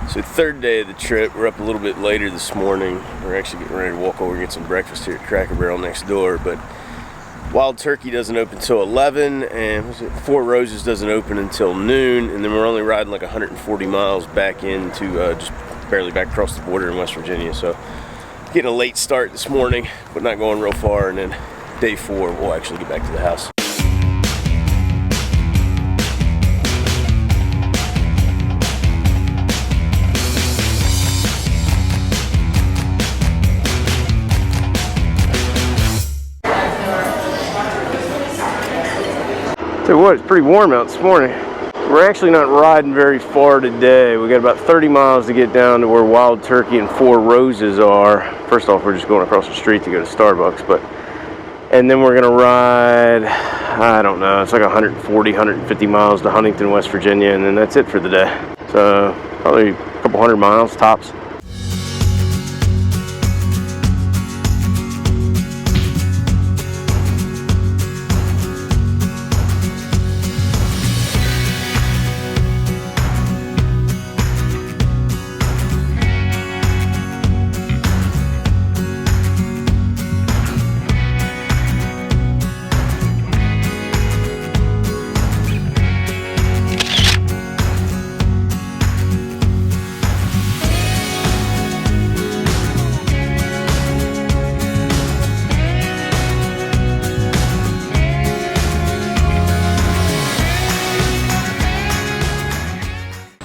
So third day of the trip, we're up a little bit later this morning. We're actually getting ready to walk over and get some breakfast here at Cracker Barrel next door, but Wild Turkey doesn't open until 11, and Four Roses doesn't open until noon, and then we're only riding like 140 miles back into just barely back across the border in West Virginia. So getting a late start this morning, but not going real far, and then day 4 we'll actually get back to the house. Tell you what, it's pretty warm out this morning. We're actually not riding very far today. We got about 30 miles to get down to where Wild Turkey and Four Roses are. First off, we're just going across the street to go to Starbucks, and then we're gonna ride, I don't know, it's like 140, 150 miles to Huntington, West Virginia, and then that's it for the day. So probably a couple hundred miles tops.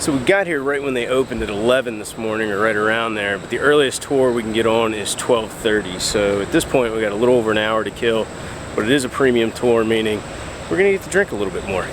So we got here right when they opened at 11 this morning, or right around there, but the earliest tour we can get on is 12:30. So at this point we got a little over an hour to kill, but it is a premium tour, meaning we're gonna get to drink a little bit more.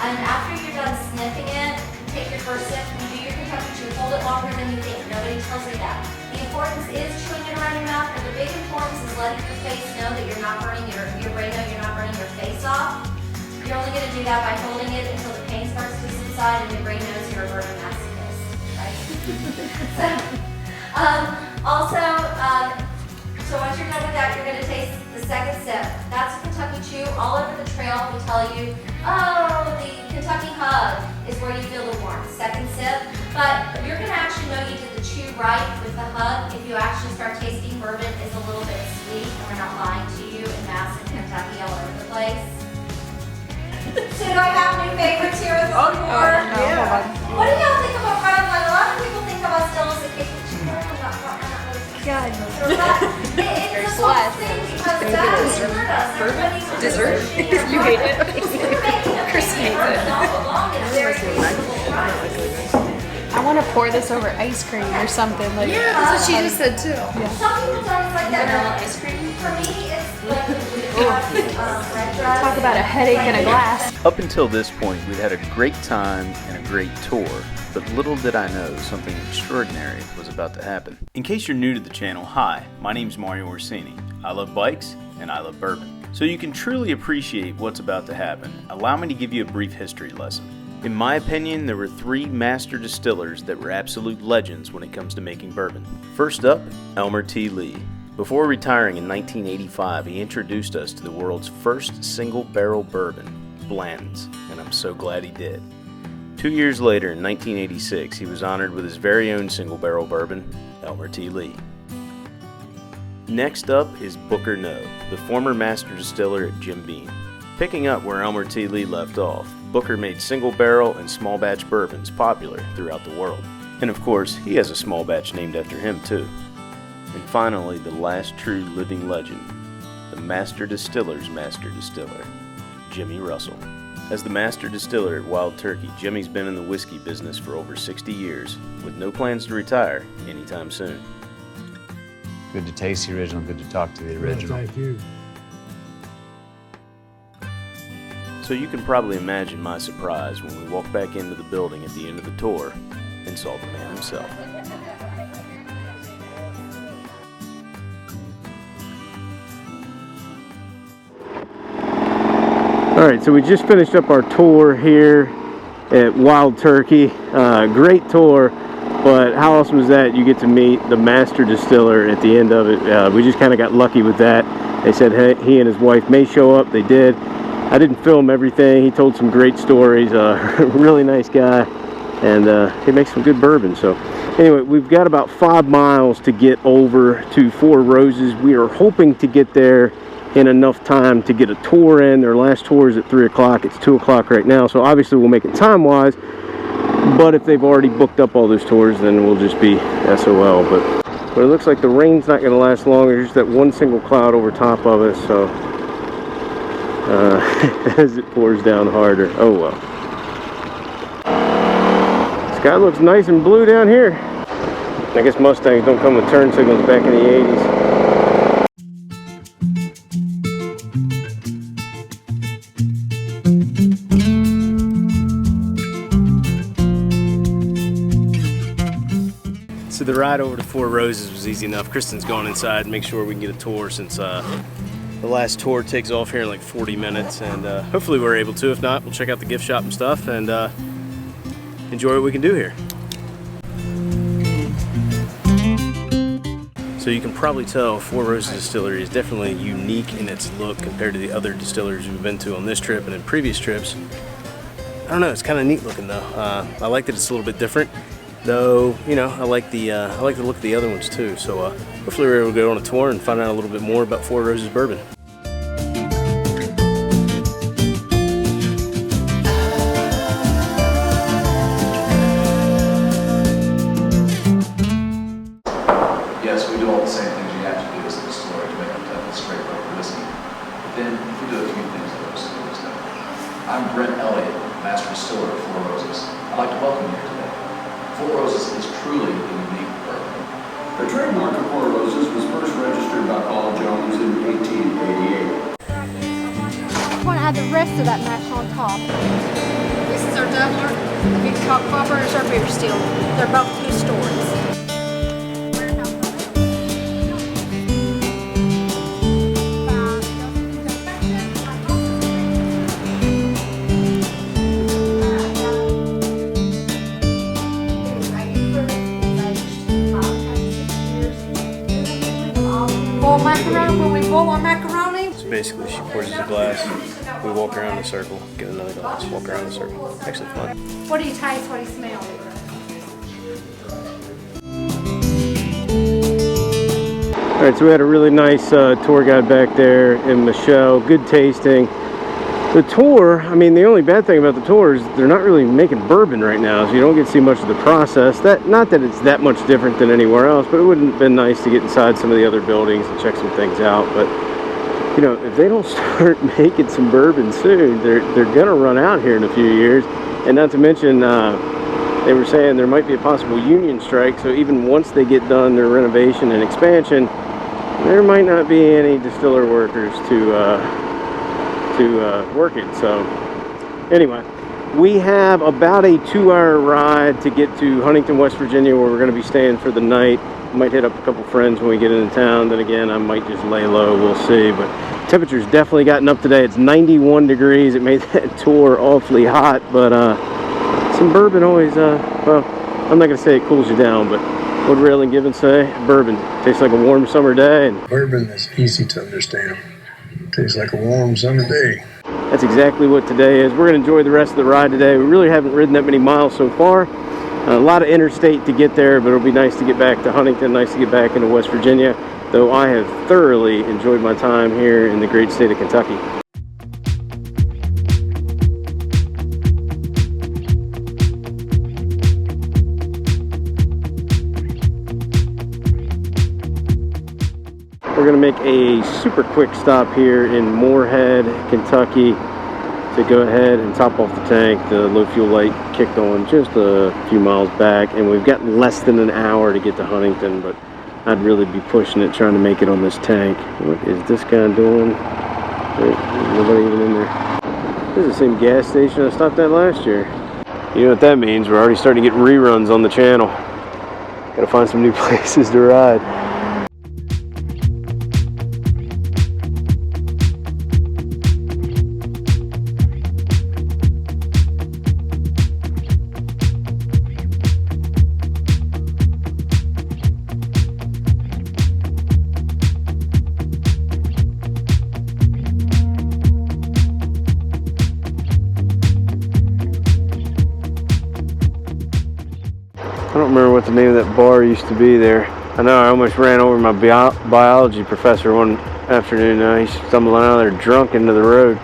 And after you're done sniffing it, take your first sip, you do your Kentucky chew, hold it longer than you think. Nobody tells you that. The importance is chewing it around your mouth, but the big importance is letting your face know that you're not burning your brain know you're not burning your face off. You're only going to do that by holding it until the pain starts to subside and your brain knows you're a bourbon masochist, right? So once you're done with that, you're going to taste the second sip. That's a Kentucky chew. All over the trail will tell you, oh, the Kentucky hug is where you feel the warmth. Second sip. But you're going to actually know you did the chew right with the hug if you actually start tasting bourbon is a little bit sweet, and we're not lying to you in Mass and Kentucky all over the place. So do I have new favorites here with the board? Yeah. What do y'all think about red wine? A lot of people think of us still as a cake. God. It's a fun thing because that hurt us. Everybody's Dessert? You hate it? Kristen hates it. I want to pour this over ice cream or something. Like, yeah, that's what she just said too. Yeah. Some people tell us like that. Vanilla ice cream. For me, it's like red dress. Talk about a headache in a glass. Up until this point, we'd had a great time and a great tour, but little did I know something extraordinary was about to happen. In case you're new to the channel, hi, my name's Mario Orsini. I love bikes and I love bourbon. So you can truly appreciate what's about to happen, allow me to give you a brief history lesson. In my opinion, there were 3 master distillers that were absolute legends when it comes to making bourbon. First up, Elmer T. Lee. Before retiring in 1985, he introduced us to the world's first single-barrel bourbon, Blanton's, and I'm so glad he did. 2 years later, in 1986, he was honored with his very own single-barrel bourbon, Elmer T. Lee. Next up is Booker No, the former master distiller at Jim Beam. Picking up where Elmer T. Lee left off, Booker made single-barrel and small-batch bourbons popular throughout the world. And of course, he has a small batch named after him too. And finally, the last true living legend, the master distiller's master distiller, Jimmy Russell. As the master distiller at Wild Turkey, Jimmy's been in the whiskey business for over 60 years, with no plans to retire anytime soon. Good to taste the original, good to talk to the original. Thank you. So you can probably imagine my surprise when we walked back into the building at the end of the tour and saw the man himself. Alright, so we just finished up our tour here at Wild Turkey. Great tour, but how awesome was that? You get to meet the master distiller at the end of it. We just kind of got lucky with that. They said he and his wife may show up. They did. I didn't film everything. He told some great stories. Really nice guy, and he makes some good bourbon. So anyway, we've got about 5 miles to get over to Four Roses. We are hoping to get there in enough time to get a tour in. Their last tour is at 3 o'clock. It's 2 o'clock right now, so obviously we'll make it time-wise. But if they've already booked up all those tours, then we'll just be SOL. But it looks like the rain's not going to last long. There's just that one single cloud over top of us, so as it pours down harder. Oh well. Sky looks nice and blue down here. I guess Mustangs don't come with turn signals back in the 80s. So the ride over to Four Roses was easy enough. Kristen's going inside and make sure we can get a tour, since the last tour takes off here in like 40 minutes, and hopefully we're able to. If not, we'll check out the gift shop and stuff and enjoy what we can do here. So you can probably tell Four Roses Distillery is definitely unique in its look compared to the other distilleries we've been to on this trip and in previous trips. I don't know, it's kind of neat looking though. I like that it's a little bit different. Though, you know, I like the look of the other ones too. So hopefully we're able to go on a tour and find out a little bit more about Four Roses bourbon. Yes, we do all the same things you have to do as a distillery to make Untitled straight local whiskey. But then we do a few things that most distilleries don't. I'm Brent Elliott, Master Distiller at Four Roses. I'd like to welcome you here today. Four Roses is truly a unique bourbon. The trademark of Four Roses was first registered by Paul Jones in 1888. I want to add the rest of that mash on top. This is our doubler. The big top popper is our beer still. They're both 2 stories. When we boil our macaroni. So basically she pours us a glass, we walk around the circle, get another glass, walk around the circle. Actually fun. What do you taste? What do you smell? Alright, so we had a really nice tour guide back there in Michelle, good tasting. The tour, I mean, the only bad thing about the tour is they're not really making bourbon right now, so you don't get to see much of the process. Not that it's that much different than anywhere else, but it would have been nice to get inside some of the other buildings and check some things out. But, you know, if they don't start making some bourbon soon, they're going to run out here in a few years. And not to mention, they were saying there might be a possible union strike, so even once they get done their renovation and expansion, there might not be any distiller workers to work it. So anyway, we have about a 2-hour ride to get to Huntington, West Virginia, where we're going to be staying for the night. Might hit up a couple friends when we get into town. Then again, I might just lay low. We'll see. But temperature's definitely gotten up today. It's 91 degrees. It made that tour awfully hot, but some bourbon always well, I'm not going to say it cools you down, but what did Rail and Gibbons say? Bourbon tastes like a warm summer day. And Bourbon is easy to understand. Tastes like a warm summer day. that's exactly what today is. We're going to enjoy the rest of the ride today. We really haven't ridden that many miles so far. A lot of interstate to get there, but it'll be nice to get back to Huntington, nice to get back into West Virginia, though I have thoroughly enjoyed my time here in the great state of Kentucky. We're going to make a super quick stop here in Morehead, Kentucky. to go ahead and top off the tank. The low fuel light kicked on just a few miles back, and we've got less than an hour to get to Huntington, but I'd really be pushing it trying to make it on this tank. What is this guy doing? There's nobody even in there. This is the same gas station I stopped at last year. You know what that means? We're already starting to get reruns on the channel. Gotta find some new places to ride. I don't remember what the name of that bar used to be there. I know I almost ran over my biology professor one afternoon. He's stumbling out of there drunk into the road.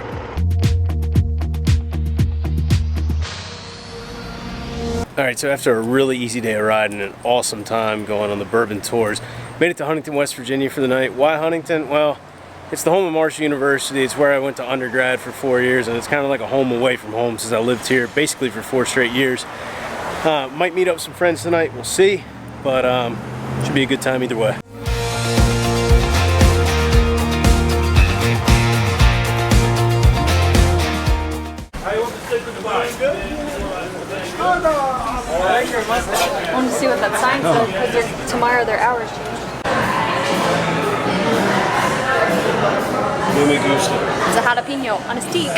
Alright, so after a really easy day of riding and an awesome time going on the bourbon tours, made it to Huntington, West Virginia for the night. Why Huntington? Well, it's the home of Marshall University. It's where I went to undergrad for 4 years, and it's kind of like a home away from home since I lived here basically for 4 straight years. Might meet up with some friends tonight, we'll see, but should be a good time either way. I want to see what that sign says because tomorrow their hours change. Muy gusto. It's a jalapeno on a steak.